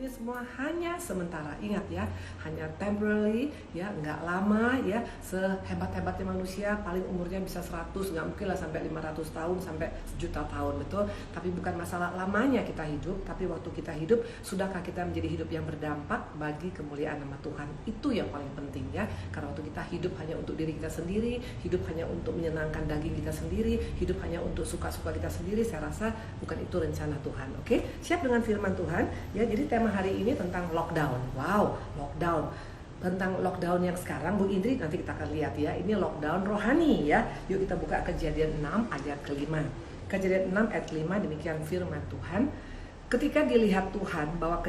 ini semua hanya sementara. Ingat ya, hanya temporary ya, nggak lama ya. Sehebat-hebatnya manusia paling umurnya bisa 100, nggak mungkin lah sampai 500 tahun sampai sejuta tahun, betul. Tapi bukan masalah lamanya kita hidup, tapi waktu kita hidup sudahkah kita menjadi hidup yang berdampak bagi kemuliaan nama Tuhan. Itu yang paling penting ya. Karena waktu kita hidup hanya untuk diri kita sendiri, hidup hanya untuk menyenangkan daging kita sendiri, hidup hanya untuk suka-suka kita sendiri, saya rasa bukan itu rencana Tuhan. Oke, siap dengan firman Tuhan ya. Jadi tema hari ini tentang lockdown. Wow, lockdown. Tentang lockdown yang sekarang Bu Indri nanti kita akan lihat ya. Ini lockdown rohani ya. Yuk kita buka Kejadian 6 ayat ke-5. Kejadian 6 ayat ke-5, demikian firman Tuhan. Ketika dilihat Tuhan bahwa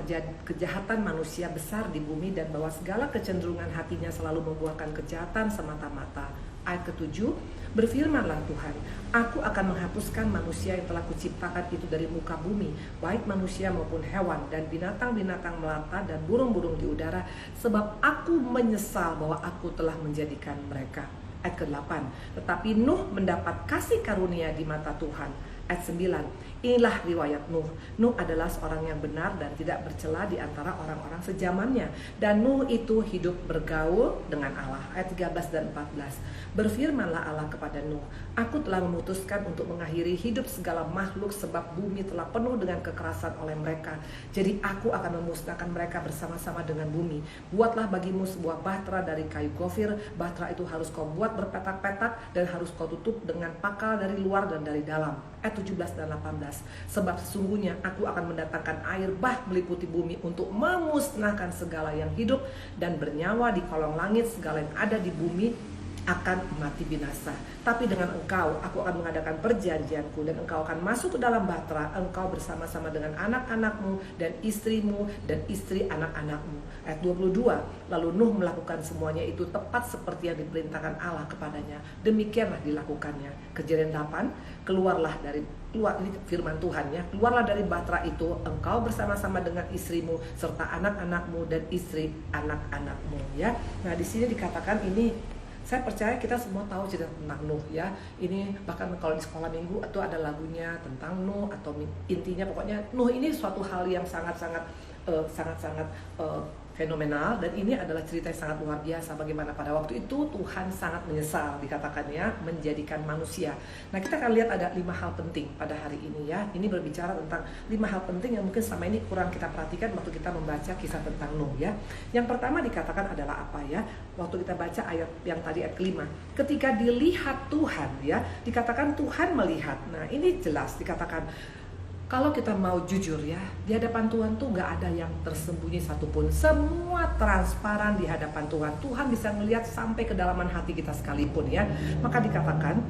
kejahatan manusia besar di bumi dan bahwa segala kecenderungan hatinya selalu membuahkan kejahatan semata-mata. Ayat ke-7, berfirmanlah Tuhan, aku akan menghapuskan manusia yang telah kuciptakan itu dari muka bumi, baik manusia maupun hewan dan binatang-binatang melata dan burung-burung di udara, sebab aku menyesal bahwa aku telah menjadikan mereka. Ayat ke-8, tetapi Nuh mendapat kasih karunia di mata Tuhan. Ayat 9, inilah riwayat Nuh. Nuh adalah seorang yang benar dan tidak bercela di antara orang-orang sejamannya. Dan Nuh itu hidup bergaul dengan Allah. Ayat 13 dan 14, berfirmanlah Allah kepada Nuh, aku telah memutuskan untuk mengakhiri hidup segala makhluk sebab bumi telah penuh dengan kekerasan oleh mereka. Jadi aku akan memusnahkan mereka bersama-sama dengan bumi. Buatlah bagimu sebuah bahtera dari kayu gofir. Bahtera itu harus kau buat berpetak-petak dan harus kau tutup dengan pakal dari luar dan dari dalam. Ayat 17 dan 18, sebab sesungguhnya aku akan mendatangkan air bah meliputi bumi untuk memusnahkan segala yang hidup dan bernyawa di kolong langit, segala yang ada di bumi akan mati binasa. Tapi dengan engkau aku akan mengadakan perjanjianku, dan engkau akan masuk ke dalam bahtera, engkau bersama-sama dengan anak-anakmu dan istrimu dan istri anak-anakmu. Ayat 22, lalu Nuh melakukan semuanya itu tepat seperti yang diperintahkan Allah kepadanya. Demikianlah dilakukannya. Kejadian 8, keluar ini firman Tuhan ya, keluarlah dari bahtera itu engkau bersama-sama dengan istrimu serta anak-anakmu dan istri anak-anakmu ya. Nah, di sini dikatakan ini, saya percaya kita semua tahu cerita tentang Nuh ya. Ini bahkan kalau di sekolah minggu itu ada lagunya tentang Nuh, atau intinya pokoknya Nuh ini suatu hal yang sangat-sangat fenomenal, dan ini adalah cerita yang sangat luar biasa bagaimana pada waktu itu Tuhan sangat menyesal, dikatakannya menjadikan manusia. Nah, kita akan lihat ada 5 hal penting pada hari ini ya. Ini berbicara tentang 5 hal penting yang mungkin selama ini kurang kita perhatikan waktu kita membaca kisah tentang Nuh ya. Yang pertama dikatakan adalah apa ya? Waktu kita baca ayat yang tadi ayat ke-5, ketika dilihat Tuhan ya, dikatakan Tuhan melihat. Nah, ini jelas dikatakan kalau kita mau jujur ya, di hadapan Tuhan tuh gak ada yang tersembunyi satupun. Semua transparan di hadapan Tuhan. Tuhan bisa melihat sampai kedalaman hati kita sekalipun ya. Maka dikatakan,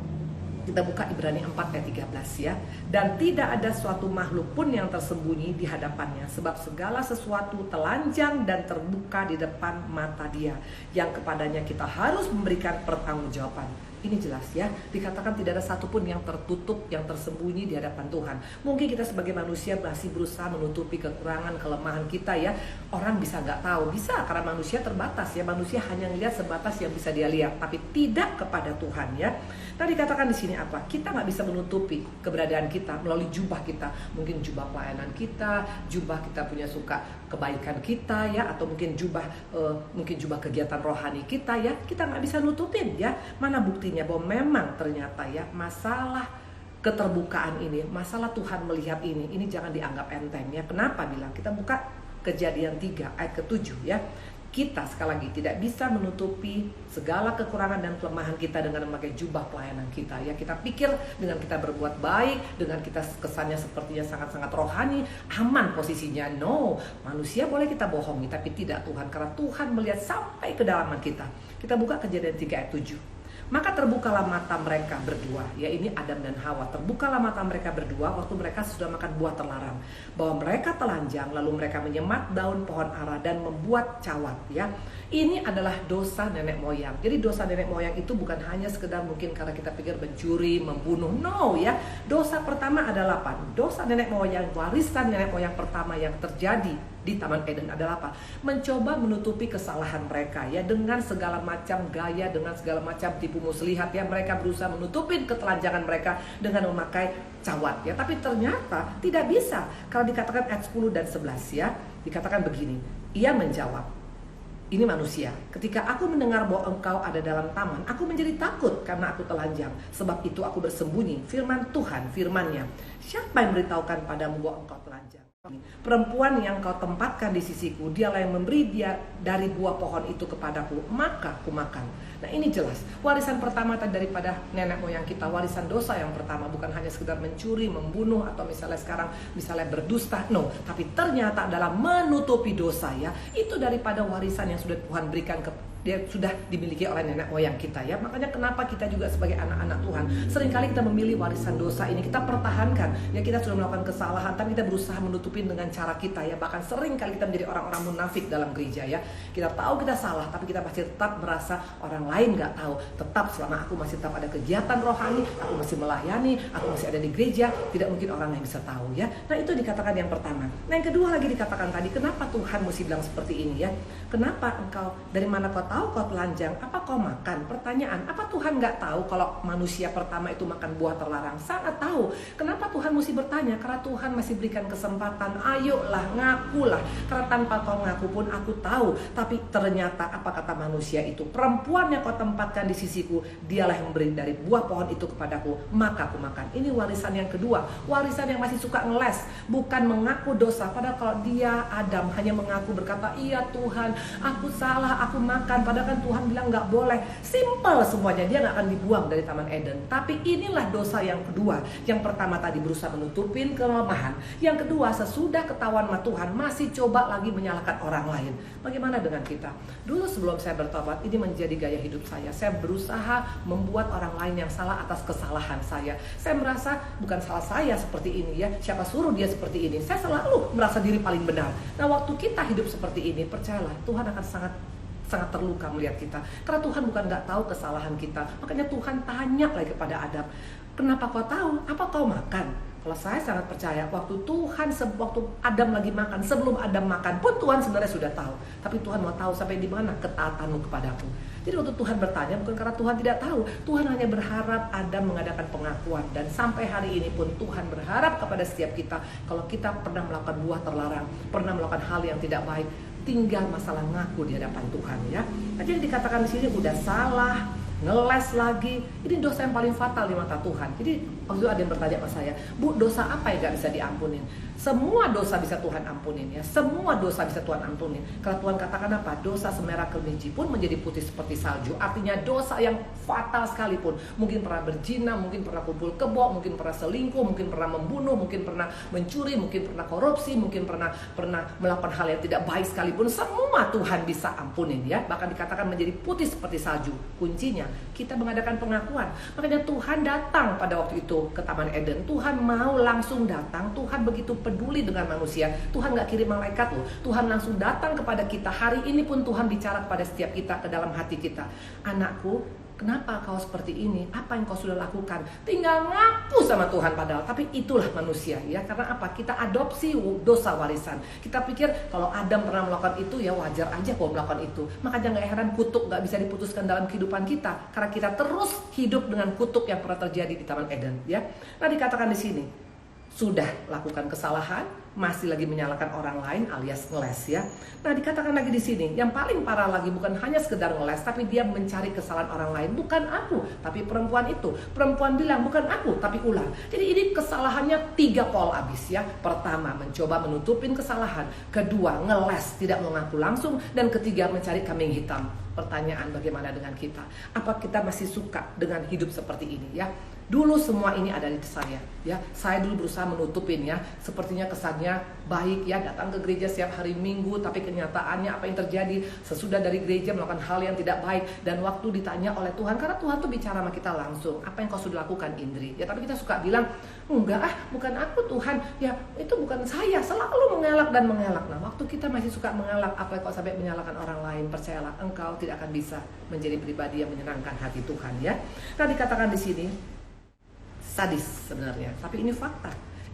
kita buka Ibrani 4 ayat 13 ya. Dan tidak ada suatu makhluk pun yang tersembunyi di hadapannya, sebab segala sesuatu telanjang dan terbuka di depan mata Dia, yang kepadanya kita harus memberikan pertanggungjawaban. Ini jelas ya, dikatakan tidak ada satupun yang tertutup, yang tersembunyi di hadapan Tuhan. Mungkin kita sebagai manusia masih berusaha menutupi kekurangan, kelemahan kita ya. Orang bisa nggak tahu, bisa karena manusia terbatas ya. Manusia hanya melihat sebatas yang bisa dia lihat, tapi tidak kepada Tuhan ya. Tadi dikatakan di sini apa? Kita nggak bisa menutupi keberadaan kita melalui jubah kita. Mungkin jubah pelayanan kita, jubah kita punya suka kebaikan kita ya, atau mungkin jubah kegiatan rohani kita ya. Kita nggak bisa nutupin ya. Mana buktinya bahwa memang ternyata ya masalah keterbukaan ini, masalah Tuhan melihat ini jangan dianggap enteng ya. Kenapa bilang? Kita buka Kejadian 3 ayat ke-7 ya. Kita sekali lagi tidak bisa menutupi segala kekurangan dan kelemahan kita dengan memakai jubah pelayanan kita ya. Kita pikir dengan kita berbuat baik, dengan kita kesannya sepertinya sangat-sangat rohani, aman posisinya. No, manusia boleh kita bohongi, tapi tidak Tuhan, karena Tuhan melihat sampai kedalaman kita. Kita buka Kejadian 3 ayat 7. Maka terbukalah mata mereka berdua, ya ini Adam dan Hawa. Terbukalah mata mereka berdua waktu mereka sudah makan buah terlarang, bahwa mereka telanjang, lalu mereka menyemat daun pohon ara dan membuat cawat ya. Ini adalah dosa nenek moyang. Jadi dosa nenek moyang itu bukan hanya sekedar mungkin karena kita pikir mencuri, membunuh. No ya. Dosa pertama adalah apa? Dosa nenek moyang, warisan nenek moyang pertama yang terjadi di Taman Eden adalah apa? Mencoba menutupi kesalahan mereka ya, dengan segala macam gaya, dengan segala macam tipu muslihat ya. Mereka berusaha menutupi ketelanjangan mereka dengan memakai cawat ya. Tapi ternyata tidak bisa, kalau dikatakan ayat 10 dan 11 ya. Dikatakan begini, ia menjawab, ini manusia, ketika aku mendengar bahwa engkau ada dalam taman, aku menjadi takut karena aku telanjang. Sebab itu aku bersembunyi. Firman Tuhan, firman-Nya, siapa yang memberitahukan padamu bahwa engkau telanjang? Perempuan yang kau tempatkan di sisiku, dialah yang memberi dia dari buah pohon itu kepadaku, maka ku makan. Nah ini jelas, warisan pertama daripada nenek moyang kita, warisan dosa yang pertama, bukan hanya sekedar mencuri, membunuh, atau misalnya sekarang misalnya berdusta, no, tapi ternyata adalah menutupi dosa ya. Itu daripada warisan yang sudah Tuhan berikan dia sudah dimiliki oleh nenek moyang kita ya. Makanya kenapa kita juga sebagai anak-anak Tuhan seringkali kita memilih warisan dosa ini, kita pertahankan ya. Kita sudah melakukan kesalahan tapi kita berusaha menutupin dengan cara kita ya. Bahkan seringkali kita menjadi orang-orang munafik dalam gereja ya. Kita tahu kita salah tapi kita masih tetap merasa orang lain gak tahu. Tetap selama aku masih tetap ada kegiatan rohani, aku masih melayani, aku masih ada di gereja, tidak mungkin orang yang bisa tahu ya. Nah itu dikatakan yang pertama. Nah yang kedua lagi dikatakan tadi, kenapa Tuhan mesti bilang seperti ini ya? Kenapa engkau, dari mana kau tahu kau telanjang? Apa kau makan? Pertanyaan, apa Tuhan gak tahu kalau manusia pertama itu makan buah terlarang? Sangat tahu. Kenapa Tuhan mesti bertanya? Karena Tuhan masih berikan kesempatan. Ayolah, ngakulah. Karena tanpa kau ngaku pun aku tahu. Tapi ternyata apa kata manusia itu? Perempuan yang kau tempatkan di sisiku, dialah yang memberi dari buah pohon itu kepadaku, maka aku makan. Ini warisan yang kedua. Warisan yang masih suka ngeles, bukan mengaku dosa. Padahal kalau dia Adam hanya mengaku berkata, iya Tuhan, aku salah, aku makan. Padahal kan Tuhan bilang gak boleh. Simple semuanya, dia gak akan dibuang dari Taman Eden. Tapi inilah dosa yang kedua. Yang pertama tadi berusaha menutupin kelemahan. Yang kedua, sesudah ketahuan sama Tuhan, masih coba lagi menyalahkan orang lain. Bagaimana dengan kita? Dulu sebelum saya bertobat, ini menjadi gaya hidup saya. Saya berusaha membuat orang lain yang salah atas kesalahan saya. Saya merasa bukan salah saya seperti ini ya. Siapa suruh dia seperti ini? Saya selalu merasa diri paling benar. Nah waktu kita hidup seperti ini, percayalah Tuhan akan sangat terluka melihat kita. Karena Tuhan bukan gak tahu kesalahan kita. Makanya Tuhan tanya lagi kepada Adam, kenapa kau tahu? Apa kau makan? Kalau saya sangat percaya, waktu Adam lagi makan, sebelum Adam makan pun Tuhan sebenarnya sudah tahu. Tapi Tuhan mau tahu sampai di mana ketaatanmu kepadaku. Jadi waktu Tuhan bertanya, bukan karena Tuhan tidak tahu. Tuhan hanya berharap Adam mengadakan pengakuan. Dan sampai hari ini pun Tuhan berharap kepada setiap kita, kalau kita pernah melakukan buah terlarang, pernah melakukan hal yang tidak baik, tinggal masalah ngaku di hadapan Tuhan ya. Nah, jadi dikatakan di sini udah salah, ngeles lagi. Ini dosa yang paling fatal di mata Tuhan. Jadi waktu itu ada yang bertanya sama saya, Bu, dosa apa yang gak bisa diampunin? Semua dosa bisa Tuhan ampunin ya. Semua dosa bisa Tuhan ampunin. Kalau Tuhan katakan apa? Dosa semerah kelinci pun menjadi putih seperti salju. Artinya dosa yang fatal sekalipun. Mungkin pernah berzina, mungkin pernah kumpul kebo, mungkin pernah selingkuh, mungkin pernah membunuh, mungkin pernah mencuri, mungkin pernah korupsi, mungkin pernah melakukan hal yang tidak baik sekalipun. Semua Tuhan bisa ampunin ya. Bahkan dikatakan menjadi putih seperti salju. Kuncinya kita mengadakan pengakuan. Makanya Tuhan datang pada waktu itu ke Taman Eden. Tuhan mau langsung datang. Tuhan begitu peduli dengan manusia. Tuhan gak kirim malaikat loh. Tuhan langsung datang kepada kita. Hari ini pun Tuhan bicara kepada setiap kita, ke dalam hati kita. Anakku, kenapa kau seperti ini? Apa yang kau sudah lakukan? Tinggal ngaku sama Tuhan padahal. Tapi itulah manusia ya. Karena apa? Kita adopsi dosa warisan. Kita pikir kalau Adam pernah melakukan itu ya wajar aja kalau melakukan itu. Makanya gak heran kutuk gak bisa diputuskan dalam kehidupan kita. Karena kita terus hidup dengan kutuk yang pernah terjadi di Taman Eden ya. Nah dikatakan di sini, sudah lakukan kesalahan, masih lagi menyalahkan orang lain alias ngeles ya. Nah dikatakan lagi di sini, yang paling parah lagi bukan hanya sekedar ngeles, tapi dia mencari kesalahan orang lain. Bukan aku, tapi perempuan itu. Perempuan bilang bukan aku, tapi ular. Jadi ini kesalahannya 3 pol abis ya. Pertama, mencoba menutupin kesalahan. Kedua, ngeles, tidak mengaku langsung. Dan ketiga, mencari kambing hitam. Pertanyaan, bagaimana dengan kita? Apa kita masih suka dengan hidup seperti ini ya? Dulu semua ini ada di saya ya. Saya dulu berusaha menutupin ya. Sepertinya kesannya baik ya, datang ke gereja setiap hari Minggu, tapi kenyataannya apa yang terjadi? Sesudah dari gereja melakukan hal yang tidak baik. Dan waktu ditanya oleh Tuhan, karena Tuhan tuh bicara sama kita langsung, apa yang kau sudah lakukan Indri? Ya tapi kita suka bilang, enggak bukan aku Tuhan. Ya itu bukan saya, selalu mengelak dan mengelak. Nah waktu kita masih suka mengelak, apa yang kau sampai menyalahkan orang lain? Percayalah, engkau tidak akan bisa menjadi pribadi yang menyenangkan hati Tuhan ya. Nah dikatakan di sini, sadis sebenarnya, tapi ini fakta.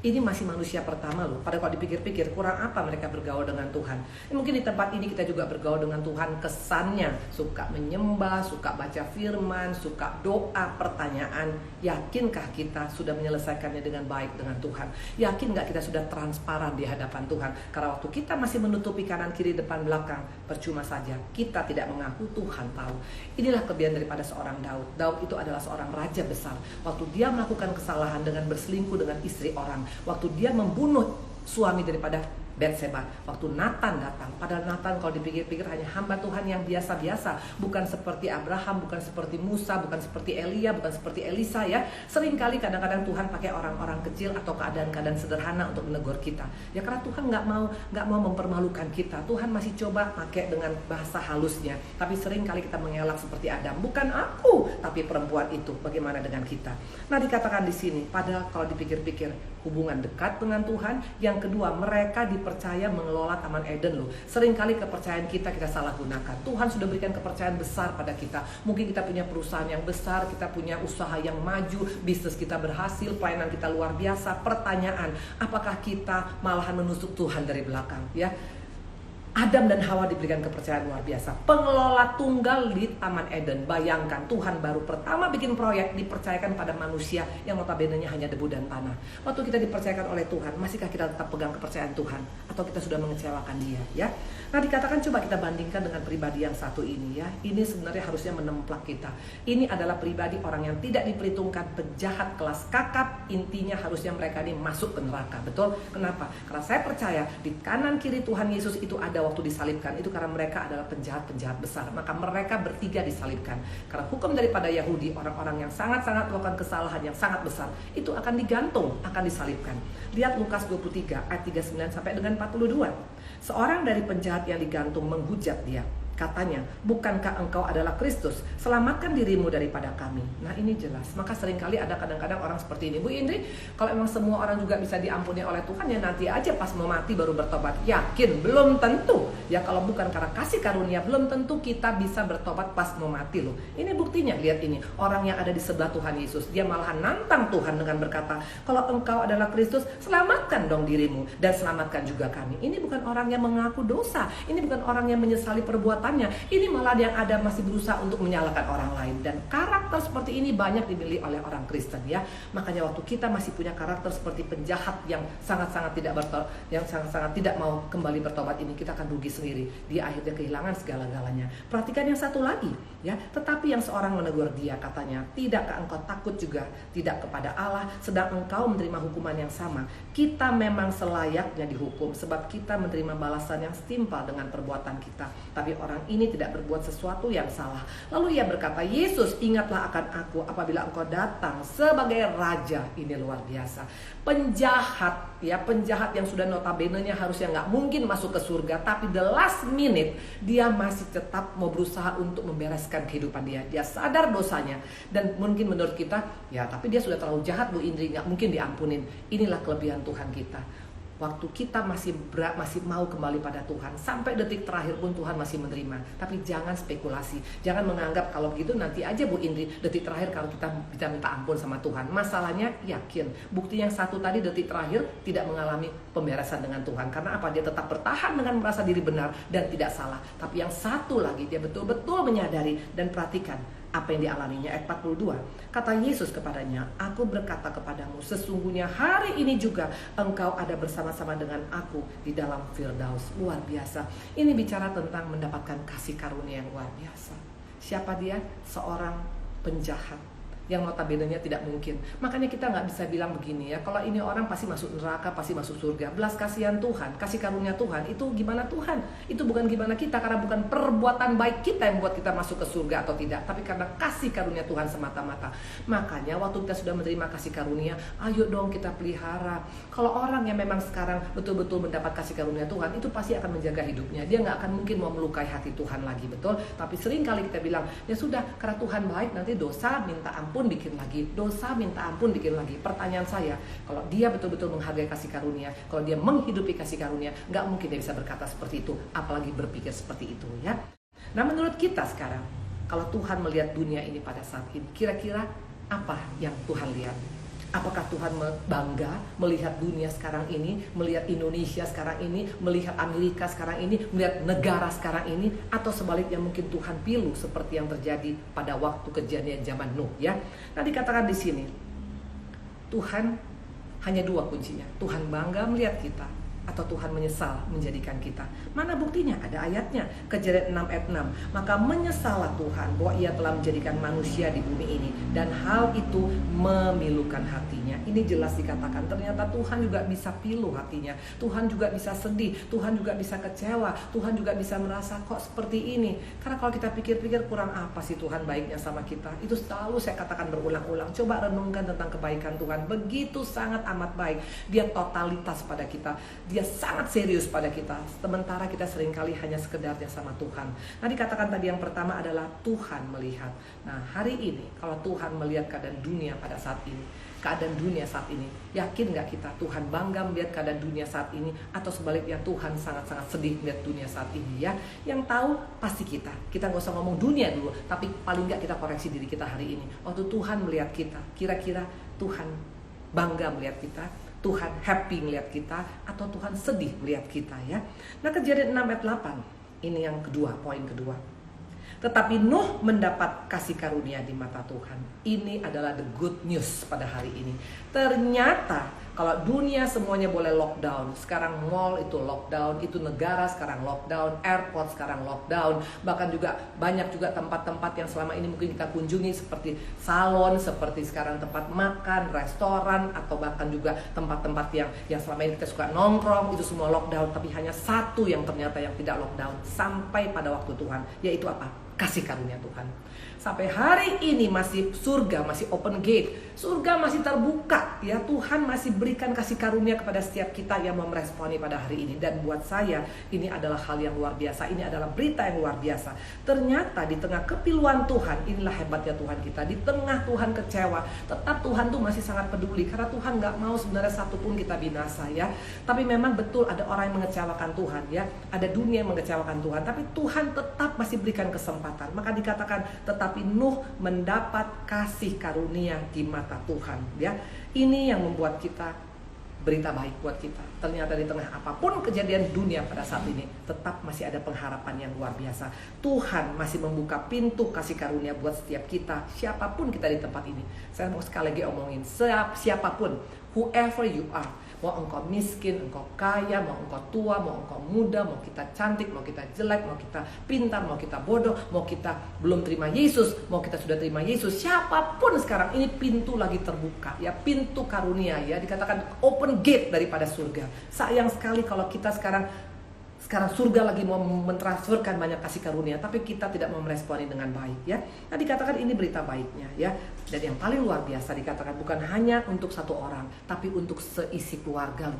Ini masih manusia pertama loh. Padahal kalau dipikir-pikir, kurang apa mereka bergaul dengan Tuhan. Mungkin di tempat ini kita juga bergaul dengan Tuhan, kesannya suka menyembah, suka baca firman, suka doa. Pertanyaan, yakinkah kita sudah menyelesaikannya dengan baik dengan Tuhan? Yakin nggak kita sudah transparan di hadapan Tuhan? Karena waktu kita masih menutupi kanan kiri depan belakang, percuma saja kita tidak mengaku. Tuhan tahu. Inilah kelebihan daripada seorang Daud. Daud itu adalah seorang raja besar. Waktu dia melakukan kesalahan dengan berselingkuh dengan istri orang, waktu dia membunuh suami daripada Batseba, waktu Nathan datang, padahal Nathan kalau dipikir-pikir hanya hamba Tuhan yang biasa-biasa, bukan seperti Abraham, bukan seperti Musa, bukan seperti Elia, bukan seperti Elisa ya. Seringkali kadang-kadang Tuhan pakai orang-orang kecil atau keadaan-keadaan sederhana untuk menegur kita. Ya karena Tuhan nggak mau mempermalukan kita. Tuhan masih coba pakai dengan bahasa halusnya. Tapi seringkali kita mengelak seperti Adam, bukan aku, tapi perempuan itu. Bagaimana dengan kita? Nah dikatakan di sini, padahal kalau dipikir-pikir hubungan dekat dengan Tuhan. Yang kedua, mereka dipercaya mengelola Taman Eden loh. Seringkali kepercayaan kita salah gunakan. Tuhan sudah berikan kepercayaan besar pada kita. Mungkin kita punya perusahaan yang besar, kita punya usaha yang maju, bisnis kita berhasil, pelayanan kita luar biasa. Pertanyaan, apakah kita malahan menusuk Tuhan dari belakang ya? Adam dan Hawa diberikan kepercayaan luar biasa. Pengelola tunggal di Taman Eden. Bayangkan Tuhan baru pertama bikin proyek dipercayakan pada manusia yang notabene-nya hanya debu dan tanah. Waktu kita dipercayakan oleh Tuhan, masihkah kita tetap pegang kepercayaan Tuhan? Atau kita sudah mengecewakan dia ya? Nah dikatakan coba kita bandingkan dengan pribadi yang satu ini ya. Ini sebenarnya harusnya menemplak kita. Ini adalah pribadi orang yang tidak diperhitungkan, penjahat kelas kakap. Intinya harusnya mereka ini masuk ke neraka. Betul? Kenapa? Karena saya percaya di kanan kiri Tuhan Yesus itu ada waktu disalibkan, itu karena mereka adalah penjahat-penjahat besar. Maka mereka bertiga disalibkan. Karena hukum daripada Yahudi, orang-orang yang sangat-sangat melakukan kesalahan yang sangat besar, itu akan digantung, akan disalibkan. Lihat Lukas 23 ayat 39 sampai dengan 42. Seorang dari penjahat yang digantung menghujat dia. Katanya, bukankah engkau adalah Kristus? Selamatkan dirimu daripada kami. Nah ini jelas. Maka seringkali ada kadang-kadang orang seperti ini. Bu Indri, kalau emang semua orang juga bisa diampuni oleh Tuhan, ya nanti aja pas mau mati baru bertobat. Yakin? Belum tentu. Ya kalau bukan karena kasih karunia, belum tentu kita bisa bertobat pas mau mati loh. Ini buktinya, lihat ini. Orang yang ada di sebelah Tuhan Yesus, dia malahan nantang Tuhan dengan berkata, kalau engkau adalah Kristus, selamatkan dong dirimu dan selamatkan juga kami. Ini bukan orang yang mengaku dosa. Ini bukan orang yang menyesali perbuatan. Ini malah yang ada masih berusaha untuk menyalahkan orang lain. Dan karakter seperti ini banyak dimiliki oleh orang Kristen ya. Makanya waktu kita masih punya karakter seperti penjahat yang sangat-sangat tidak mau kembali bertobat ini, kita akan rugi sendiri. Dia akhirnya kehilangan segala-galanya. Perhatikan yang satu lagi ya. Tetapi yang seorang menegur dia, katanya, tidakkah engkau takut juga tidak kepada Allah, sedang engkau menerima hukuman yang sama? Kita memang selayaknya dihukum, sebab kita menerima balasan yang setimpal dengan perbuatan kita. Tapi orang ini tidak berbuat sesuatu yang salah. Lalu ia berkata, Yesus, ingatlah akan aku apabila engkau datang sebagai raja. Ini luar biasa. Penjahat ya, penjahat yang sudah notabene-nya harusnya nggak mungkin masuk ke surga, tapi the last minute dia masih tetap mau berusaha untuk membereskan kehidupan dia. Dia sadar dosanya dan mungkin menurut kita, ya tapi dia sudah terlalu jahat Bu Indri, nggak mungkin diampunin. Inilah kelebihan Tuhan kita. Waktu kita masih mau kembali pada Tuhan, sampai detik terakhir pun Tuhan masih menerima. Tapi jangan spekulasi, jangan menganggap kalau begitu nanti aja Bu Indri detik terakhir kalau kita bisa minta ampun sama Tuhan. Masalahnya yakin, bukti yang satu tadi detik terakhir tidak mengalami pemberesan dengan Tuhan. Karena apa? Dia tetap bertahan dengan merasa diri benar dan tidak salah. Tapi yang satu lagi dia betul-betul menyadari dan perhatikan apa yang dialaminya. Ayat 42, kata Yesus kepadanya, aku berkata kepadamu, sesungguhnya hari ini juga engkau ada bersama-sama dengan aku di dalam Firdaus. Luar biasa. Ini bicara tentang mendapatkan kasih karunia yang luar biasa. Siapa dia? Seorang penjahat yang notabene-nya tidak mungkin. Makanya kita nggak bisa bilang begini ya, kalau ini orang pasti masuk neraka, pasti masuk surga. Belas kasihan Tuhan, kasih karunia Tuhan, itu gimana Tuhan? Itu bukan gimana kita, karena bukan perbuatan baik kita yang membuat kita masuk ke surga atau tidak, tapi karena kasih karunia Tuhan semata-mata. Makanya waktu kita sudah menerima kasih karunia, ayo dong kita pelihara. Kalau orang yang memang sekarang betul-betul mendapat kasih karunia Tuhan, itu pasti akan menjaga hidupnya. Dia nggak akan mungkin mau melukai hati Tuhan lagi, betul? Tapi sering kali kita bilang, ya sudah, karena Tuhan baik, nanti dosa minta ampun bikin lagi, dosa minta ampun bikin lagi. Pertanyaan saya, kalau dia betul-betul menghargai kasih karunia, kalau dia menghidupi kasih karunia, nggak mungkin dia bisa berkata seperti itu, apalagi berpikir seperti itu ya. Nah menurut kita sekarang, kalau Tuhan melihat dunia ini pada saat ini, kira-kira apa yang Tuhan lihat? Apakah Tuhan bangga melihat dunia sekarang ini, melihat Indonesia sekarang ini, melihat Amerika sekarang ini, melihat negara sekarang ini, atau sebaliknya mungkin Tuhan pilu seperti yang terjadi pada waktu kejadian zaman Nuh ya. Nah, dikatakan di sini Tuhan hanya dua kuncinya. Tuhan bangga melihat kita atau Tuhan menyesal menjadikan kita. Mana buktinya? Ada ayatnya, Kejadian 6 ayat 6. Maka menyesallah Tuhan bahwa ia telah menjadikan manusia di bumi ini, dan hal itu memilukan hatinya. Ini jelas dikatakan ternyata Tuhan juga bisa pilu hatinya. Tuhan juga bisa sedih, Tuhan juga bisa kecewa, Tuhan juga bisa merasa kok seperti ini. Karena kalau kita pikir-pikir, kurang apa sih Tuhan baiknya sama kita? Itu selalu saya katakan berulang-ulang. Coba renungkan tentang kebaikan Tuhan. Begitu sangat amat baik. Dia totalitas pada kita. Dia sangat serius pada kita. Sementara kita seringkali hanya sekedarnya sama Tuhan. Nah, dikatakan tadi yang pertama adalah Tuhan melihat. Nah, hari ini kalau Tuhan melihat keadaan dunia pada saat ini, keadaan dunia saat ini, yakin gak kita Tuhan bangga melihat keadaan dunia saat ini, atau sebaliknya Tuhan sangat-sangat sedih melihat dunia saat ini ya? Yang tahu pasti kita gak usah ngomong dunia dulu, tapi paling gak kita koreksi diri kita hari ini. Waktu Tuhan melihat kita, kira-kira Tuhan bangga melihat kita, Tuhan happy melihat kita, atau Tuhan sedih melihat kita ya? Nah, Kejadian 6 ayat 8, ini yang kedua, poin kedua. Tetapi Nuh mendapat kasih karunia di mata Tuhan. Ini adalah the good news pada hari ini. Ternyata kalau dunia semuanya boleh lockdown, sekarang mall itu lockdown, itu negara sekarang lockdown, airport sekarang lockdown, bahkan juga banyak juga tempat-tempat yang selama ini mungkin kita kunjungi seperti salon, seperti sekarang tempat makan, restoran, atau bahkan juga tempat-tempat yang selama ini kita suka nongkrong, itu semua lockdown. Tapi hanya satu yang ternyata yang tidak lockdown sampai pada waktu Tuhan, yaitu apa? Kasih karunia Tuhan. Sampai hari ini masih surga masih open gate, surga masih terbuka ya. Tuhan masih berikan kasih karunia kepada setiap kita yang mau meresponi pada hari ini. Dan buat saya ini adalah hal yang luar biasa, ini adalah berita yang luar biasa. Ternyata di tengah kepiluan Tuhan, inilah hebatnya Tuhan kita. Di tengah Tuhan kecewa, tetap Tuhan tuh masih sangat peduli, karena Tuhan gak mau sebenarnya satupun kita binasa ya. Tapi memang betul ada orang yang mengecewakan Tuhan ya, ada dunia yang mengecewakan Tuhan, tapi Tuhan tetap masih berikan kesempatan. Maka dikatakan tetapi Nuh mendapat kasih karunia di mata Tuhan ya. Ini yang membuat kita berita baik buat kita. Ternyata di tengah apapun kejadian dunia pada saat ini, tetap masih ada pengharapan yang luar biasa. Tuhan masih membuka pintu kasih karunia buat setiap kita, siapapun kita di tempat ini. Saya mau sekali lagi omongin, siapapun, whoever you are. Mau engkau miskin, engkau kaya, mau engkau tua, mau engkau muda, mau kita cantik, mau kita jelek, mau kita pintar, mau kita bodoh, mau kita belum terima Yesus, mau kita sudah terima Yesus, siapapun sekarang ini pintu lagi terbuka ya, pintu karunia ya, dikatakan open gate daripada surga. Sayang sekali kalau kita sekarang surga lagi mau mentransferkan banyak kasih karunia, tapi kita tidak mau meresponi dengan baik ya. Nah, dikatakan ini berita baiknya ya. Dan yang paling luar biasa dikatakan bukan hanya untuk satu orang, tapi untuk seisi keluarga.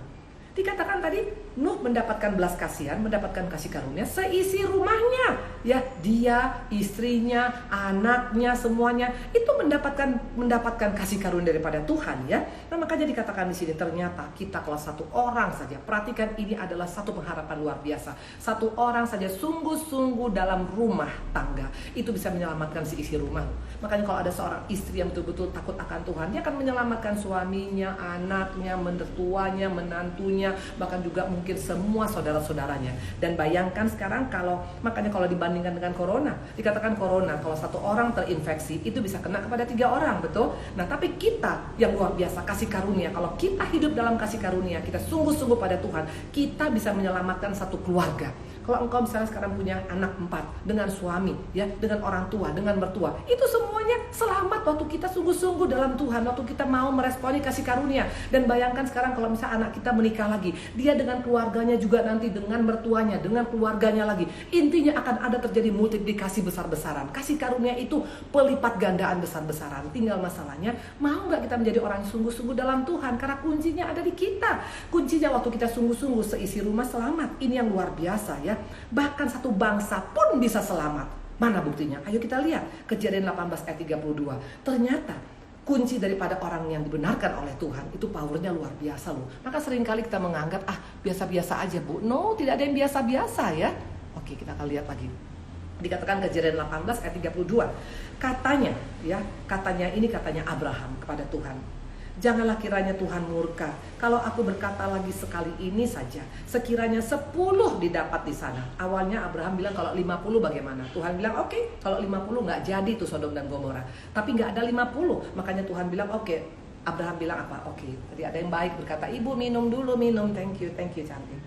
Dikatakan tadi Nuh mendapatkan belas kasihan, mendapatkan kasih karunia seisi rumahnya ya, dia, istrinya, anaknya, semuanya itu mendapatkan kasih karunia daripada Tuhan ya. Nah, makanya dikatakan di sini ternyata kita kalau satu orang saja, perhatikan ini adalah satu pengharapan luar biasa. Satu orang saja sungguh-sungguh dalam rumah tangga itu bisa menyelamatkan seisi rumah. Makanya kalau ada seorang istri yang betul-betul takut akan Tuhan, dia akan menyelamatkan suaminya, anaknya, mertuanya, menantunya, bahkan juga mungkin semua saudara-saudaranya. Dan bayangkan sekarang makanya kalau dibandingkan dengan corona, dikatakan corona kalau satu orang terinfeksi itu bisa kena kepada 3 orang, betul? Nah, tapi kita yang luar biasa kasih karunia, kalau kita hidup dalam kasih karunia, kita sungguh-sungguh pada Tuhan, kita bisa menyelamatkan satu keluarga. Kalau engkau misalnya sekarang punya anak 4 dengan suami ya, dengan orang tua, dengan mertua, itu semuanya selamat waktu kita sungguh-sungguh dalam Tuhan, waktu kita mau meresponi kasih karunia. Dan bayangkan sekarang kalau misalnya anak kita menikah lagi, dia dengan keluarganya juga nanti, dengan mertuanya, dengan keluarganya lagi, intinya akan ada terjadi multiplikasi besar-besaran. Kasih karunia itu pelipat gandaan besar-besaran. Tinggal masalahnya, mau gak kita menjadi orang yang sungguh-sungguh dalam Tuhan? Karena kuncinya ada di kita. Kuncinya waktu kita sungguh-sungguh, seisi rumah selamat. Ini yang luar biasa ya. Bahkan satu bangsa pun bisa selamat. Mana buktinya? Ayo kita lihat Kejadian 18 ayat 32. Ternyata kunci daripada orang yang dibenarkan oleh Tuhan itu powernya luar biasa loh. Maka seringkali kita menganggap biasa-biasa aja Bu. No, tidak ada yang biasa-biasa ya. Oke, kita akan lihat lagi. Dikatakan Kejadian 18 ayat 32. Katanya Abraham kepada Tuhan, Janganlah kiranya Tuhan murka kalau aku berkata lagi sekali ini saja. Sekiranya 10 didapat di sana. Awalnya Abraham bilang kalau 50 bagaimana? Tuhan bilang oke, kalau 50 nggak jadi tuh Sodom dan Gomora. Tapi nggak ada 50, makanya Tuhan bilang oke. Abraham bilang apa? Oke. Jadi ada yang baik berkata, ibu minum dulu, minum. Thank you cantik.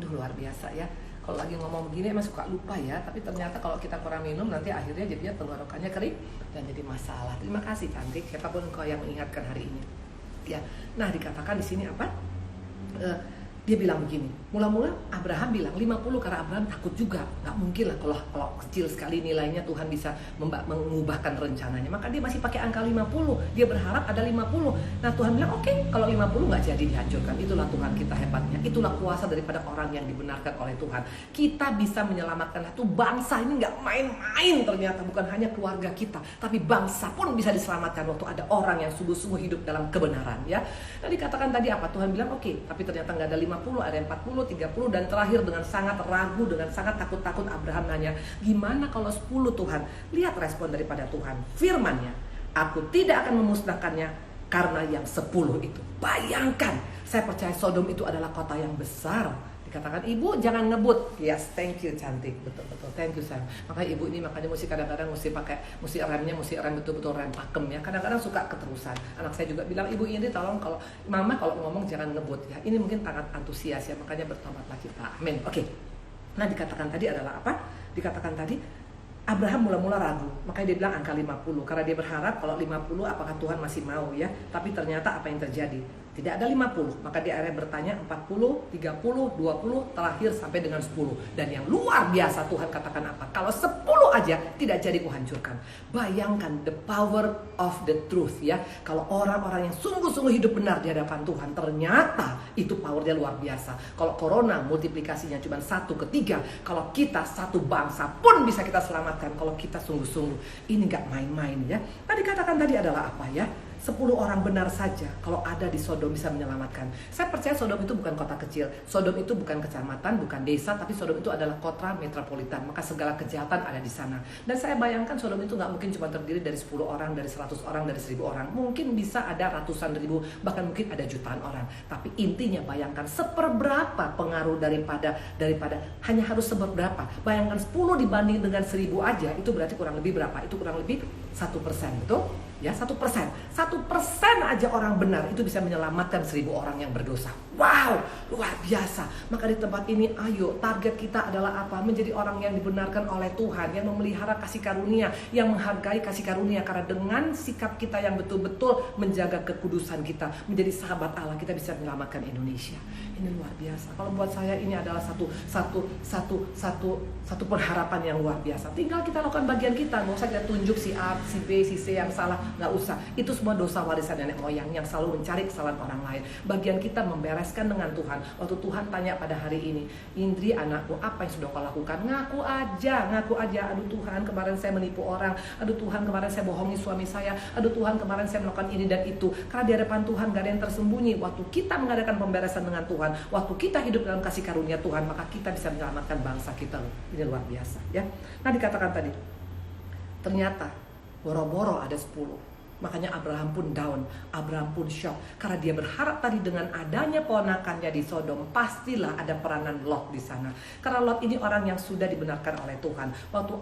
Duh, luar biasa ya. Kalau lagi ngomong begini emang suka lupa ya. Tapi ternyata kalau kita kurang minum nanti akhirnya jadinya tenggorokannya kering dan jadi masalah. Terima kasih cantik, siapapun kau yang mengingatkan hari ini. Ya, nah dikatakan di sini apa? Dia bilang begini, mula-mula Abraham bilang 50 karena Abraham takut juga. Gak mungkin lah kalau kecil sekali nilainya Tuhan bisa mengubahkan rencananya. Maka dia masih pakai angka 50, dia berharap ada 50. Nah Tuhan bilang oke, kalau 50 gak jadi dihancurkan. Itulah Tuhan kita hebatnya, itulah kuasa daripada orang yang dibenarkan oleh Tuhan. Kita bisa menyelamatkan satu bangsa, ini gak main-main ternyata. Bukan hanya keluarga kita, tapi bangsa pun bisa diselamatkan waktu ada orang yang sungguh-sungguh hidup dalam kebenaran ya. Nah dikatakan tadi apa? Tuhan bilang oke, tapi ternyata gak ada 50, ada 40, 30, dan terakhir dengan sangat ragu, dengan sangat takut-takut Abraham nanya, gimana kalau 10 Tuhan? Lihat respon daripada Tuhan, firman-Nya, aku tidak akan memusnahkannya karena yang 10 itu. Bayangkan, saya percaya Sodom itu adalah kota yang besar. Dikatakan, ibu jangan ngebut. Yes, thank you cantik, betul-betul, thank you sayang. Makanya ibu ini makanya mesti kadang-kadang mesti rem betul-betul rem pakem ya. Kadang-kadang suka keterusan. Anak saya juga bilang, ibu ini tolong kalau mama kalau ngomong jangan ngebut ya. Ini mungkin sangat antusias ya, makanya bertobatlah kita. Amin. Oke. Nah dikatakan tadi adalah apa? Dikatakan tadi Abraham mula-mula ragu, makanya dia bilang angka 50 karena dia berharap kalau 50 apakah Tuhan masih mau ya. Tapi ternyata apa yang terjadi? Tidak ada 50, maka dia akhirnya bertanya 40, 30, 20, terakhir sampai dengan 10. Dan yang luar biasa Tuhan katakan apa? Kalau 10 aja tidak jadi kuhancurkan. Bayangkan the power of the truth ya. Kalau orang-orang yang sungguh-sungguh hidup benar di hadapan Tuhan, ternyata itu powernya luar biasa. Kalau corona multiplikasinya cuma 1 ke 3, kalau kita satu bangsa pun bisa kita selamatkan kalau kita sungguh-sungguh. Ini gak main-main ya. Tadi katakan tadi adalah apa ya? 10 orang benar saja kalau ada di Sodom bisa menyelamatkan. Saya percaya Sodom itu bukan kota kecil, Sodom itu bukan kecamatan, bukan desa, tapi Sodom itu adalah kota metropolitan. Maka segala kejahatan ada di sana. Dan saya bayangkan Sodom itu gak mungkin cuma terdiri dari 10 orang, dari 100 orang, dari 1000 orang. Mungkin bisa ada ratusan ribu, bahkan mungkin ada jutaan orang. Tapi intinya bayangkan seperberapa pengaruh daripada hanya harus seberapa. Bayangkan 10 dibanding dengan 1000 aja, itu berarti kurang lebih berapa? Itu kurang lebih 1%, betul? Ya, 1%. 1% aja orang benar itu bisa menyelamatkan 1000 orang yang berdosa. Wow, luar biasa. Maka di tempat ini ayo, target kita adalah apa? Menjadi orang yang dibenarkan oleh Tuhan, yang memelihara kasih karunia, yang menghargai kasih karunia. Karena dengan sikap kita yang betul-betul menjaga kekudusan kita, menjadi sahabat Allah, kita bisa menyelamatkan Indonesia. Ini luar biasa. Kalau buat saya ini adalah satu pengharapan yang luar biasa. Tinggal kita lakukan bagian kita. Nggak usah kita tunjuk si A, si B, si C yang salah. Nggak usah. Itu semua dosa warisan nenek moyang yang selalu mencari kesalahan orang lain. Bagian kita membereskan dengan Tuhan. Waktu Tuhan tanya pada hari ini, Indri anakku, apa yang sudah kau lakukan? Ngaku aja. Aduh Tuhan, kemarin saya menipu orang. Aduh Tuhan, kemarin saya bohongi suami saya. Aduh Tuhan, kemarin saya melakukan ini dan itu. Karena di hadapan Tuhan gak ada yang tersembunyi. Waktu kita mengadakan pemberesan dengan Tuhan, waktu kita hidup dalam kasih karunia Tuhan, maka kita bisa menyelamatkan bangsa kita. Ini luar biasa ya. Nah dikatakan tadi, ternyata boro-boro ada 10. Makanya Abraham pun down, Abraham pun shock. Karena dia berharap tadi dengan adanya ponakannya di Sodom, pastilah ada peranan Lot di sana. Karena Lot ini orang yang sudah dibenarkan oleh Tuhan. Waktu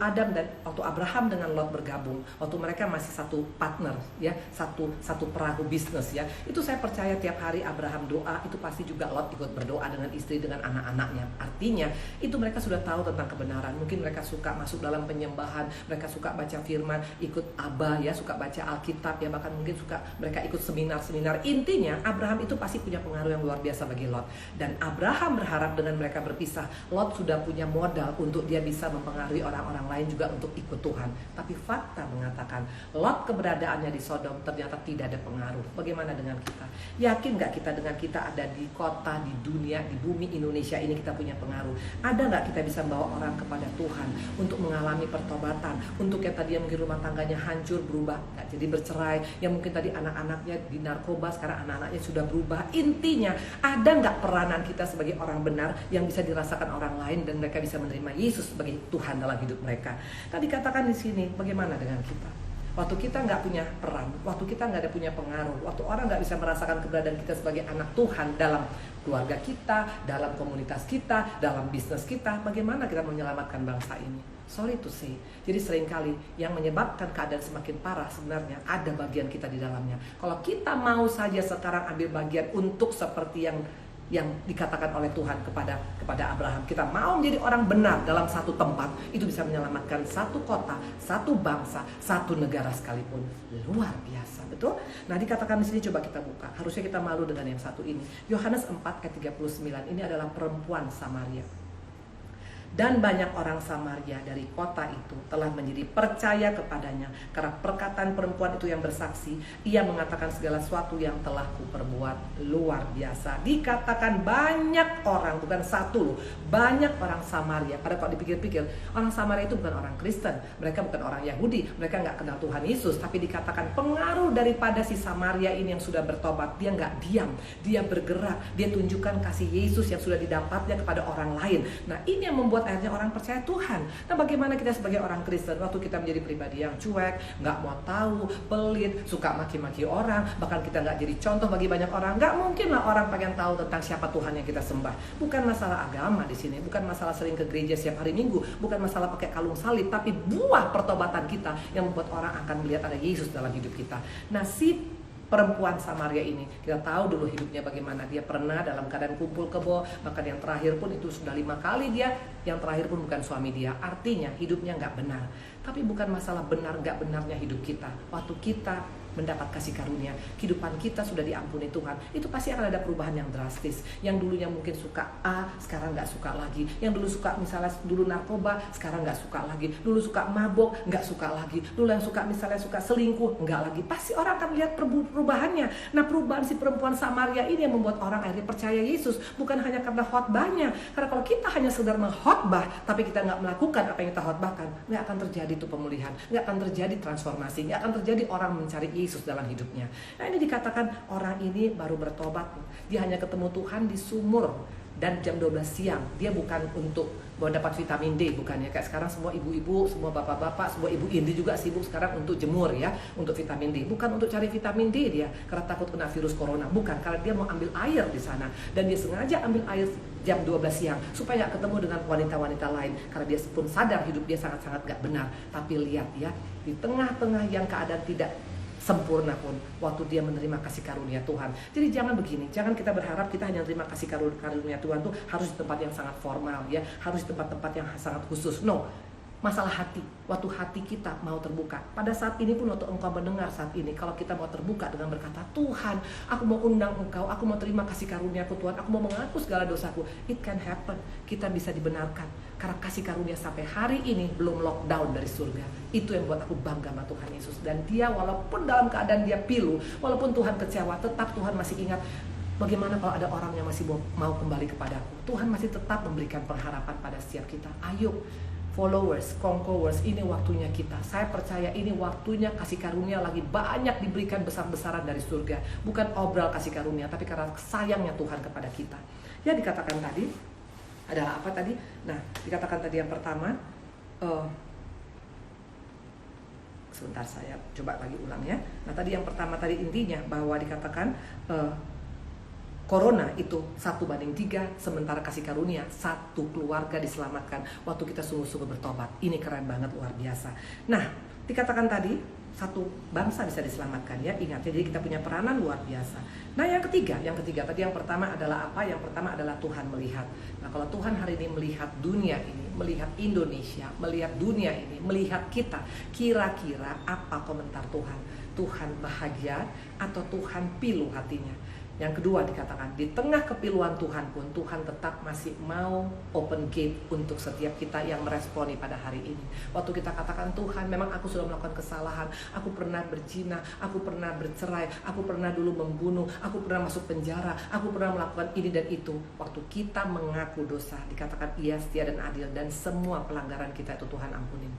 Abraham dengan Lot bergabung, waktu mereka masih satu partner, ya, satu perahu bisnis ya. Itu saya percaya tiap hari Abraham doa, itu pasti juga Lot ikut berdoa dengan istri, dengan anak-anaknya. Artinya itu mereka sudah tahu tentang kebenaran. Mungkin mereka suka masuk dalam penyembahan, mereka suka baca firman, ikut Abah ya, suka baca Alkitab ya, bahkan mungkin suka mereka ikut seminar-seminar. Intinya Abraham itu pasti punya pengaruh yang luar biasa bagi Lot. Dan Abraham berharap dengan mereka berpisah, Lot sudah punya modal untuk dia bisa mempengaruhi orang-orang lain juga untuk ikut Tuhan. Tapi fakta mengatakan Lot keberadaannya di Sodom ternyata tidak ada pengaruh. Bagaimana dengan kita? Yakin gak kita dengan kita ada di kota, di dunia, di bumi Indonesia ini kita punya pengaruh? Ada gak kita bisa membawa orang kepada Tuhan untuk mengalami pertobatan, untuk yang tadi mungkin rumah tangganya hancur berubah, gak jadi bercerai, bercerai, yang mungkin tadi anak-anaknya di narkoba, sekarang anak-anaknya sudah berubah. Intinya, ada nggak peranan kita sebagai orang benar yang bisa dirasakan orang lain dan mereka bisa menerima Yesus sebagai Tuhan dalam hidup mereka. Tadi katakan di sini, bagaimana dengan kita? Waktu kita nggak punya peran, waktu kita nggak ada punya pengaruh, waktu orang nggak bisa merasakan keberadaan kita sebagai anak Tuhan dalam keluarga kita, dalam komunitas kita, dalam bisnis kita, bagaimana kita menyelamatkan bangsa ini? Sorry to say. Jadi seringkali yang menyebabkan keadaan semakin parah sebenarnya ada bagian kita di dalamnya. Kalau kita mau saja sekarang ambil bagian untuk seperti yang dikatakan oleh Tuhan kepada Abraham, kita mau menjadi orang benar dalam satu tempat, itu bisa menyelamatkan satu kota, satu bangsa, satu negara sekalipun. Luar biasa, betul? Nah, dikatakan di sini, coba kita buka. Harusnya kita malu dengan yang satu ini. Yohanes 4 ayat 39. Ini adalah perempuan Samaria. Dan banyak orang Samaria dari kota itu telah menjadi percaya kepadanya karena perkataan perempuan itu yang bersaksi. Ia mengatakan segala sesuatu yang telah kuperbuat. Luar biasa. Dikatakan banyak orang, bukan satu loh, banyak orang Samaria. Karena kalau dipikir-pikir, orang Samaria itu bukan orang Kristen, mereka bukan orang Yahudi, mereka nggak kenal Tuhan Yesus. Tapi dikatakan pengaruh daripada si Samaria ini yang sudah bertobat. Dia nggak diam, dia bergerak, dia tunjukkan kasih Yesus yang sudah didapatnya kepada orang lain. Nah, ini yang membuat akhirnya orang percaya Tuhan. Nah, bagaimana kita sebagai orang Kristen waktu kita menjadi pribadi yang cuek, nggak mau tahu, pelit, suka maki-maki orang, bahkan kita nggak jadi contoh bagi banyak orang. Nggak mungkin lah orang pengen tahu tentang siapa Tuhan yang kita sembah. Bukan masalah agama di sini, bukan masalah sering ke gereja setiap hari Minggu, bukan masalah pakai kalung salib, tapi buah pertobatan kita yang membuat orang akan melihat ada Yesus dalam hidup kita. Nah, si perempuan Samaria ini, kita tahu dulu hidupnya bagaimana. Dia pernah dalam keadaan kumpul kebo, bahkan yang terakhir pun itu sudah 5 kali dia, yang terakhir pun bukan suami dia. Artinya hidupnya nggak benar. Tapi bukan masalah benar nggak benarnya hidup kita. Waktu kita mendapat kasih karunia, kehidupan kita sudah diampuni Tuhan, itu pasti akan ada perubahan yang drastis. Yang dulunya mungkin suka A, sekarang nggak suka lagi. Yang dulu suka misalnya dulu narkoba, sekarang nggak suka lagi. Dulu suka mabok, nggak suka lagi. Dulu yang suka misalnya suka selingkuh, nggak lagi. Pasti orang akan lihat perubahannya. Nah, perubahan si perempuan Samaria ini yang membuat orang akhirnya percaya Yesus, bukan hanya karena khotbahnya. Karena kalau kita hanya sekedar mengkhotbah, tapi kita nggak melakukan apa yang kita khotbahkan, nggak akan terjadi itu pemulihan, nggak akan terjadi transformasi, nggak akan terjadi orang mencari Yesus dalam hidupnya. Nah, ini dikatakan orang ini baru bertobat. Dia hanya ketemu Tuhan di sumur dan jam 12 siang. Dia bukan untuk dapat vitamin D, bukan ya. Kayak sekarang semua ibu-ibu, semua bapak-bapak, semua ibu Indi juga sibuk sekarang untuk jemur ya, untuk vitamin D. Bukan untuk cari vitamin D dia, karena takut kena virus corona. Bukan, karena dia mau ambil air di sana. Dan dia sengaja ambil air jam 12 siang supaya ketemu dengan wanita-wanita lain, karena dia pun sadar hidup dia sangat-sangat gak benar. Tapi lihat ya, di tengah-tengah yang keadaan tidak sempurna pun, waktu dia menerima kasih karunia Tuhan. Jadi jangan begini, jangan kita berharap kita hanya menerima kasih karunia Tuhan tuh harus di tempat yang sangat formal ya, harus di tempat-tempat yang sangat khusus. No, masalah hati, waktu hati kita mau terbuka. Pada saat ini pun, waktu engkau mendengar saat ini, kalau kita mau terbuka dengan berkata, Tuhan, aku mau undang engkau, aku mau terima kasih karunia-Ku Tuhan, aku mau mengaku segala dosaku, it can happen. Kita bisa dibenarkan karena kasih karunia sampai hari ini belum lockdown dari surga. Itu yang buat aku bangga sama Tuhan Yesus. Dan dia walaupun dalam keadaan dia pilu, walaupun Tuhan kecewa, tetap Tuhan masih ingat, bagaimana kalau ada orang yang masih mau kembali kepadaku. Tuhan masih tetap memberikan pengharapan pada setiap kita. Ayo followers, conquerors, ini waktunya kita. Saya percaya ini waktunya kasih karunia lagi banyak diberikan besar-besaran dari surga. Bukan obral kasih karunia, tapi karena sayangnya Tuhan kepada kita. Ya, dikatakan tadi adalah apa tadi? Nah, dikatakan tadi yang pertama, sebentar saya coba lagi ulang ya. Nah, tadi yang pertama tadi intinya bahwa dikatakan Corona itu 1:3, sementara kasih karunia 1 keluarga diselamatkan waktu kita sungguh-sungguh bertobat. Ini keren banget, luar biasa. Nah, dikatakan tadi 1 bangsa bisa diselamatkan ya, ingat ya, jadi kita punya peranan luar biasa. Nah, yang ketiga tadi, yang pertama adalah apa? Yang pertama adalah Tuhan melihat. Nah, kalau Tuhan hari ini melihat dunia ini, melihat Indonesia, melihat dunia ini, melihat kita, kira-kira apa komentar Tuhan? Tuhan bahagia atau Tuhan pilu hatinya? Yang kedua dikatakan, di tengah kepiluan Tuhan pun, Tuhan tetap masih mau open gate untuk setiap kita yang meresponi pada hari ini. Waktu kita katakan, Tuhan memang aku sudah melakukan kesalahan, aku pernah berzina, aku pernah bercerai, aku pernah dulu membunuh, aku pernah masuk penjara, aku pernah melakukan ini dan itu. Waktu kita mengaku dosa, dikatakan Ia setia dan adil, dan semua pelanggaran kita itu Tuhan ampunin.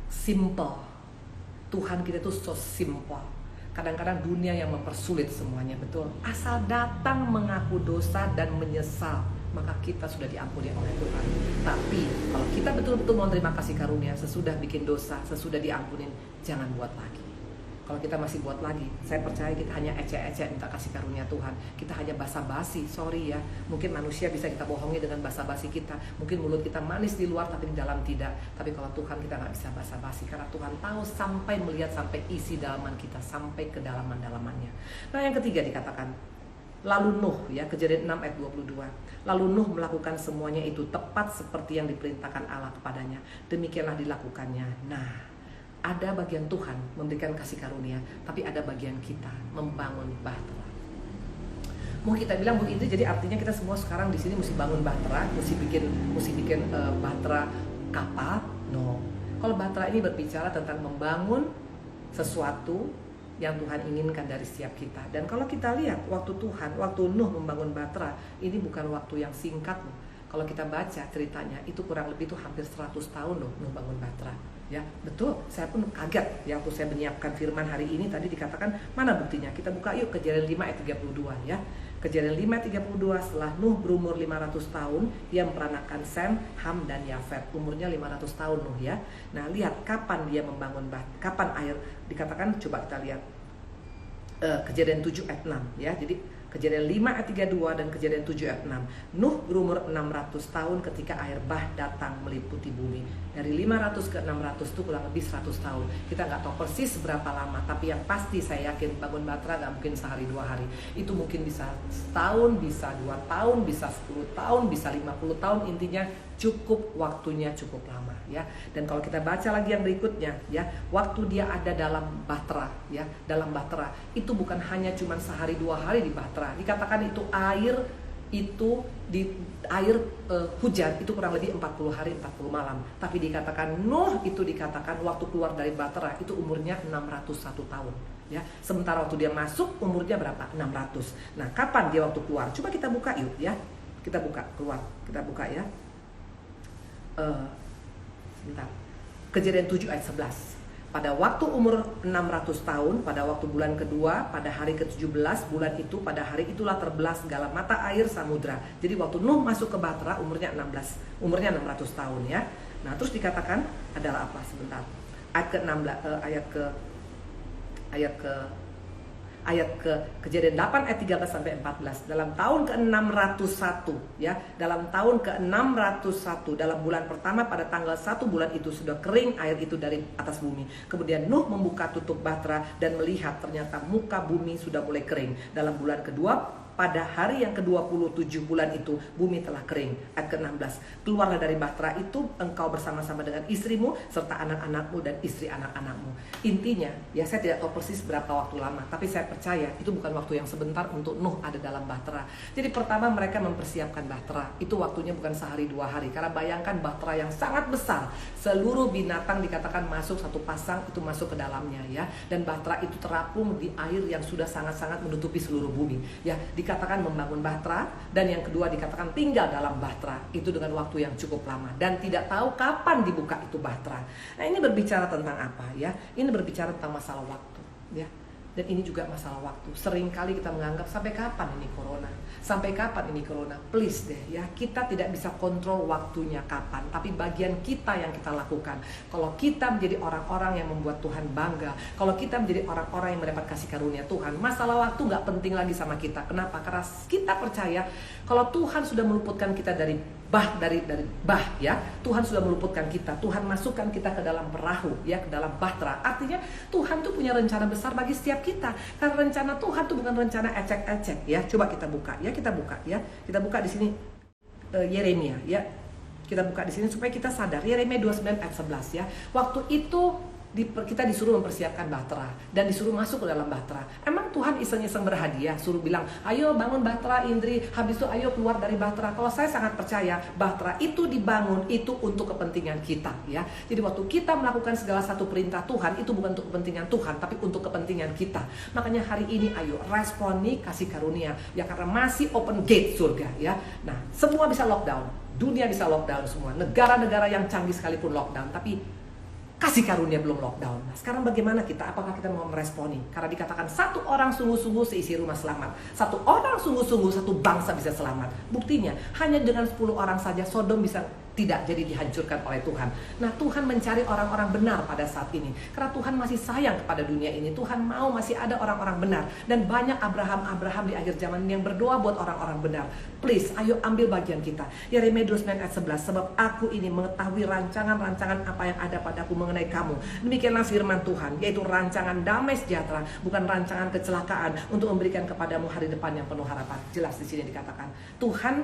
Simple. Tuhan kita tuh so simple. Kadang-kadang dunia yang mempersulit semuanya, betul. Asal datang mengaku dosa dan menyesal, maka kita sudah diampuni oleh Tuhan. Tapi kalau kita betul-betul mau terima kasih karunia, sesudah bikin dosa, sesudah diampunin, jangan buat lagi. Kalau kita masih buat lagi, saya percaya kita hanya ecek-ecek minta kasih karunia Tuhan. Kita hanya basa-basi, sorry ya. Mungkin manusia bisa kita bohongi dengan basa-basi kita. Mungkin mulut kita manis di luar tapi di dalam tidak. Tapi kalau Tuhan kita nggak bisa basa-basi, karena Tuhan tahu sampai melihat sampai isi dalaman kita, sampai ke dalaman-dalamannya. Nah yang ketiga dikatakan, lalu Nuh, ya, Kejadian 6 ayat 22. Lalu Nuh melakukan semuanya itu tepat seperti yang diperintahkan Allah kepadanya. Demikianlah dilakukannya. Nah, ada bagian Tuhan memberikan kasih karunia, tapi ada bagian kita membangun bahtera. Mau kita bilang Bu Indri, jadi artinya kita semua sekarang di sini mesti bangun bahtera, mesti bikin bahtera kapal? No. Kalau bahtera ini berbicara tentang membangun sesuatu yang Tuhan inginkan dari setiap kita. Dan kalau kita lihat waktu Nuh membangun bahtera, ini bukan waktu yang singkat loh. Kalau kita baca ceritanya, itu kurang lebih tuh hampir 100 tahun loh Nuh bangun bahtera. Ya, betul. Saya pun kaget ya waktu saya menyiapkan firman hari ini, tadi dikatakan mana buktinya? Kita buka yuk Kejadian 5 ayat 32 ya. Kejadian 5 ayat 32, setelah Nuh berumur 500 tahun, ia memperanakan Sem, Ham dan Yafet. Umurnya 500 tahun Nuh ya. Nah, lihat kapan dia membangun kapan air dikatakan, coba kita lihat. Kejadian 7 ayat 6 ya. Jadi Kejadian 5 ayat 32 dan Kejadian 7 ayat 6. Nuh berumur 600 tahun ketika air bah datang meliputi bumi. Dari 500 ke 600 itu kurang lebih 100 tahun. Kita nggak tahu persis berapa lama, tapi yang pasti saya yakin bangun bahtera nggak mungkin sehari 2 hari. Itu mungkin bisa setahun, bisa 2 tahun, bisa 10 tahun, bisa 50 tahun. Intinya cukup waktunya cukup lama ya. Dan kalau kita baca lagi yang berikutnya ya, waktu dia ada dalam bahtera ya, dalam bahtera itu bukan hanya cuma sehari 2 hari di bahtera. Dikatakan itu air hujan itu kurang lebih 40 hari 40 malam. Tapi dikatakan Nuh itu dikatakan waktu keluar dari bahtera itu umurnya 601 tahun ya. Sementara waktu dia masuk umurnya berapa? 600. Nah, kapan dia waktu keluar? Coba kita buka yuk ya. Kita buka keluar. Kita buka ya. Sebentar. Kejadian 7 ayat 11. Pada waktu umur 600 tahun, pada waktu bulan kedua, pada hari ke-17 bulan itu, pada hari itulah terbelah segala mata air samudra. Jadi waktu Nuh masuk ke bahtera umurnya 600 tahun ya. Nah, terus dikatakan adalah apa? Sebentar. Ayat ke Kejadian 8 ayat 13 sampai 14. Dalam tahun ke-601 ya, dalam tahun ke-601 dalam bulan pertama pada tanggal 1 bulan itu sudah kering air itu dari atas bumi. Kemudian Nuh membuka tutup bahtera dan melihat ternyata muka bumi sudah mulai kering. Dalam bulan kedua pada hari yang ke-27 bulan itu bumi telah kering. Ayat ke-16. Keluarlah dari bahtera itu engkau bersama-sama dengan istrimu serta anak-anakmu dan istri anak-anakmu. Intinya ya, saya tidak tahu persis berapa waktu lama, tapi saya percaya itu bukan waktu yang sebentar untuk Nuh ada dalam bahtera. Jadi pertama mereka mempersiapkan bahtera. Itu waktunya bukan sehari 2 hari. Karena bayangkan bahtera yang sangat besar. Seluruh binatang dikatakan masuk satu pasang itu masuk ke dalamnya ya. Dan bahtera itu terapung di air yang sudah sangat-sangat menutupi seluruh bumi. Ya, dikatakan membangun bahtera, dan yang kedua dikatakan tinggal dalam bahtera. Itu dengan waktu yang cukup lama dan tidak tahu kapan dibuka itu bahtera. Nah, ini berbicara tentang apa ya? Ini berbicara tentang masalah waktu ya. Dan ini juga masalah waktu. Seringkali kita menganggap sampai kapan ini corona? Sampai kapan ini corona? Please deh ya, kita tidak bisa kontrol waktunya kapan, tapi bagian kita yang kita lakukan. Kalau kita menjadi orang-orang yang membuat Tuhan bangga, kalau kita menjadi orang-orang yang mendapat kasih karunia Tuhan, masalah waktu nggak penting lagi sama kita. Kenapa? Karena kita percaya kalau Tuhan sudah meluputkan kita dari bah ya, Tuhan sudah meluputkan kita, Tuhan masukkan kita ke dalam perahu ya, ke dalam bahtera. Artinya Tuhan tuh punya rencana besar bagi setiap kita. Karena rencana Tuhan tuh bukan rencana ecek-ecek ya. Coba kita buka ya, kita buka di sini Yeremia ya. Kita buka di sini supaya kita sadar. Yeremia 29 ayat 11 ya. Waktu itu kita disuruh mempersiapkan bahtera dan disuruh masuk ke dalam bahtera. Emang Tuhan iseng-iseng berhadiah suruh bilang, ayo bangun bahtera Indri, habis itu ayo keluar dari bahtera. Kalau saya sangat percaya bahtera itu dibangun itu untuk kepentingan kita ya. Jadi waktu kita melakukan segala satu perintah Tuhan, itu bukan untuk kepentingan Tuhan, tapi untuk kepentingan kita. Makanya hari ini ayo respon nih kasih karunia ya, karena masih open gate surga ya. Nah, semua bisa lockdown, dunia bisa lockdown semua, negara-negara yang canggih sekalipun lockdown, tapi kasih karunia belum lockdown. Nah, sekarang bagaimana kita? Apakah kita mau meresponi? Karena dikatakan satu orang sungguh-sungguh seisi rumah selamat. Satu orang sungguh-sungguh satu bangsa bisa selamat. Buktinya hanya dengan 10 orang saja Sodom bisa tidak jadi dihancurkan oleh Tuhan. Nah, Tuhan mencari orang-orang benar pada saat ini. Karena Tuhan masih sayang kepada dunia ini. Tuhan mau masih ada orang-orang benar. Dan banyak Abraham di akhir zaman yang berdoa buat orang-orang benar. Please, ayo ambil bagian kita. Yeremia 29 ayat 11. Sebab aku ini mengetahui rancangan-rancangan apa yang ada padaku mengenai kamu. Demikianlah firman Tuhan, yaitu rancangan damai sejahtera, bukan rancangan kecelakaan, untuk memberikan kepadamu hari depan yang penuh harapan. Jelas di sini dikatakan, Tuhan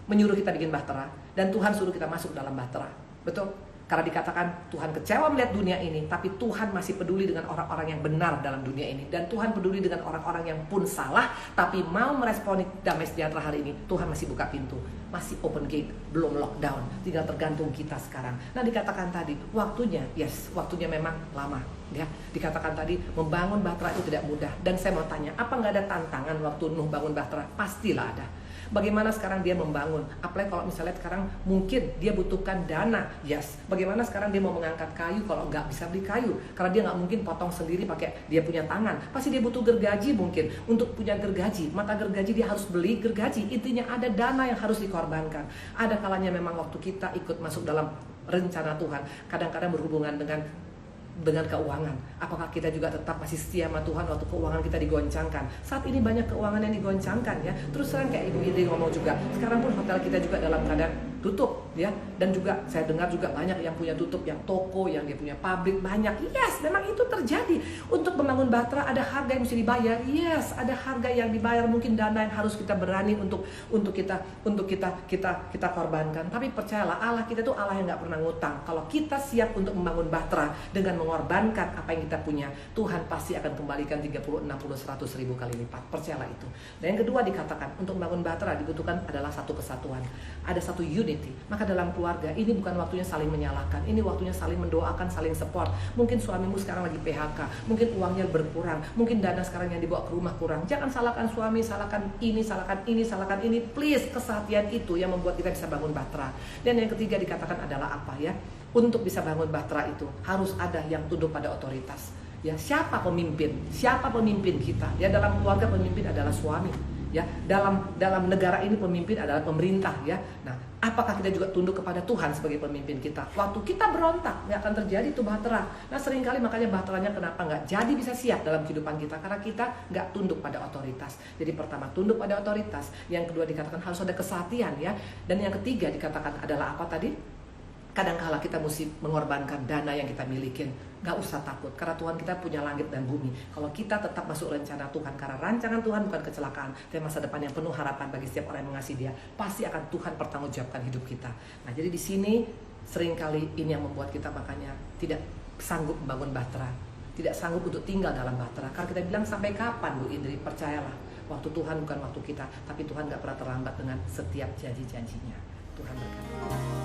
menyuruh kita bikin bahtera, dan Tuhan suruh kita masuk dalam bahtera. Betul? Karena dikatakan Tuhan kecewa melihat dunia ini, tapi Tuhan masih peduli dengan orang-orang yang benar dalam dunia ini. Dan Tuhan peduli dengan orang-orang yang pun salah, tapi mau meresponi damai sejahtera hari ini. Tuhan masih buka pintu, masih open gate, belum lockdown. Tinggal tergantung kita sekarang. Nah, dikatakan tadi, waktunya, waktunya memang lama. Ya, dikatakan tadi membangun bahtera itu tidak mudah. Dan saya mau tanya, apa nggak ada tantangan waktu Nuh bangun bahtera? Pastilah ada. Bagaimana sekarang dia membangun? Apalagi kalau misalnya sekarang mungkin dia butuhkan dana. Bagaimana sekarang dia mau mengangkat kayu kalau nggak bisa beli kayu? Karena dia nggak mungkin potong sendiri pakai dia punya tangan. Pasti dia butuh gergaji mungkin. Untuk punya gergaji, mata gergaji dia harus beli gergaji. Intinya ada dana yang harus dikorbankan. Ada kalanya memang waktu kita ikut masuk dalam rencana Tuhan, kadang-kadang berhubungan dengan keuangan. Apakah kita juga tetap masih setia sama Tuhan waktu keuangan kita digoncangkan? Saat ini banyak keuangan yang digoncangkan ya. Terus terang kayak Ibu Ide ngomong juga, sekarang pun hotel kita juga dalam keadaan tutup ya. Dan juga saya dengar juga banyak yang punya tutup, yang toko, yang dia punya pabrik banyak. Memang itu terjadi. Untuk membangun bahtera ada harga yang mesti dibayar. Ada harga yang dibayar, mungkin dana yang harus kita berani untuk kita korbankan. Tapi percayalah, Allah kita tuh Allah yang nggak pernah ngutang. Kalau kita siap untuk membangun bahtera dengan mengorbankan apa yang kita punya, Tuhan pasti akan kembalikan 30, 60, 100 ribu kali lipat. Percayalah itu. Dan yang kedua dikatakan, untuk membangun bahtera dibutuhkan adalah satu kesatuan. Ada satu unity. Maka dalam keluarga ini bukan waktunya saling menyalahkan. Ini waktunya saling mendoakan, saling support. Mungkin suamimu sekarang lagi PHK, mungkin uangnya berkurang, mungkin dana sekarang yang dibawa ke rumah kurang. Jangan salahkan suami, salahkan ini, salahkan ini, salahkan ini. Please, kesehatian itu yang membuat kita bisa bangun bahtera. Dan yang ketiga dikatakan adalah apa ya? Untuk bisa bangun bahtera itu harus ada yang tunduk pada otoritas. Ya, siapa pemimpin? Siapa pemimpin kita? Ya, dalam keluarga pemimpin adalah suami. Ya, dalam negara ini pemimpin adalah pemerintah ya. Nah, apakah kita juga tunduk kepada Tuhan sebagai pemimpin kita? Waktu kita berontak, nggak akan terjadi itu bahtera. Nah, seringkali makanya bahteranya kenapa nggak jadi bisa siap dalam kehidupan kita? Karena kita nggak tunduk pada otoritas. Jadi pertama tunduk pada otoritas, yang kedua dikatakan harus ada kesatian ya, dan yang ketiga dikatakan adalah apa tadi? Kadang-kala kita mesti mengorbankan dana yang kita milikin. Gak usah takut, karena Tuhan kita punya langit dan bumi. Kalau kita tetap masuk rencana Tuhan, karena rancangan Tuhan bukan kecelakaan, tapi masa depan yang penuh harapan bagi setiap orang yang mengasihi Dia, pasti akan Tuhan pertanggungjawabkan hidup kita. Nah, jadi di sini seringkali ini yang membuat kita makanya tidak sanggup membangun bahtera, tidak sanggup untuk tinggal dalam bahtera. Karena kita bilang sampai kapan Bu Indri? Percayalah, waktu Tuhan bukan waktu kita, tapi Tuhan gak pernah terlambat dengan setiap janji-janjinya. Tuhan berkati.